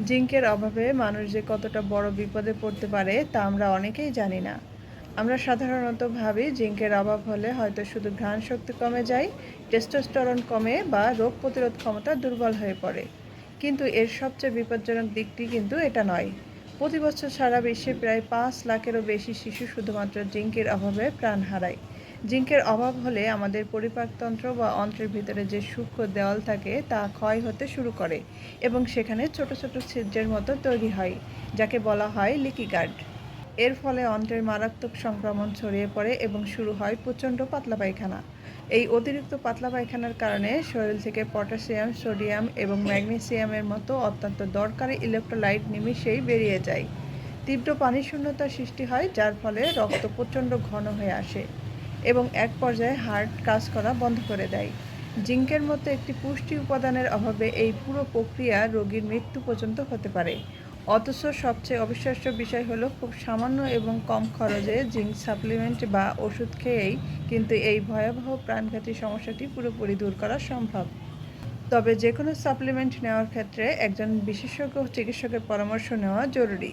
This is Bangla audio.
জিঙ্কের অভাবে মানুষ যে কতটা বড় বিপদে পড়তে পারে তা আমরা অনেকেই জানি না। আমরা সাধারণত ভাবি জিঙ্কের অভাব হলে হয়তো শুধু ঘ্রাণ শক্তি কমে যায়, টেস্টোস্টেরন কমে বা রোগ প্রতিরোধ ক্ষমতা দুর্বল হয়ে পড়ে। কিন্তু এর সবচেয়ে বিপজ্জনক দিকটি কিন্তু এটা নয়। প্রতি বছর সারা বিশ্বে প্রায় 5 লাখেরও বেশি শিশু শুধুমাত্র জিঙ্কের অভাবে প্রাণ হারায়। জিঙ্কের অভাব হলে আমাদের পরিপাকতন্ত্র বা অন্ত্রের ভিতরে যে সূক্ষ্ম দেওয়াল থাকে তা ক্ষয় হতে শুরু করে এবং সেখানে ছোট ছোট ছিদ্রের মতো তৈরি হয়, যাকে বলা হয় লিকি গার্ড। এর ফলে অন্ত্রের মারাত্মক সংক্রমণ ছড়িয়ে পড়ে এবং শুরু হয় প্রচণ্ড পাতলা পায়খানা। এই অতিরিক্ত পাতলা পায়খানার কারণে শরীর থেকে পটাশিয়াম, সোডিয়াম এবং ম্যাগনেসিয়ামের মতো অত্যন্ত দরকারি ইলেকট্রোলাইট নিমিষেই বেরিয়ে যায়। তীব্র পানিশূন্যতার সৃষ্টি হয়, যার ফলে রক্ত প্রচণ্ড ঘন হয়ে আসে এবং এক পর্যায়ে হার্ট কাজ করা বন্ধ করে দেয়। জিঙ্কের মতো একটি পুষ্টি উপাদানের অভাবে এই পুরো প্রক্রিয়া রোগীর মৃত্যু পর্যন্ত হতে পারে। অথচ সবচেয়ে অবিশ্বাস্য বিষয় হলো, খুব সামান্য এবং কম খরচে জিঙ্ক সাপ্লিমেন্ট বা ওষুধ খেয়েই কিন্তু এই ভয়াবহ প্রাণঘাতী সমস্যাটি পুরোপুরি দূর করা সম্ভব। তবে যে কোনো সাপ্লিমেন্ট নেওয়ার ক্ষেত্রে একজন বিশেষজ্ঞ চিকিৎসকের পরামর্শ নেওয়া জরুরি।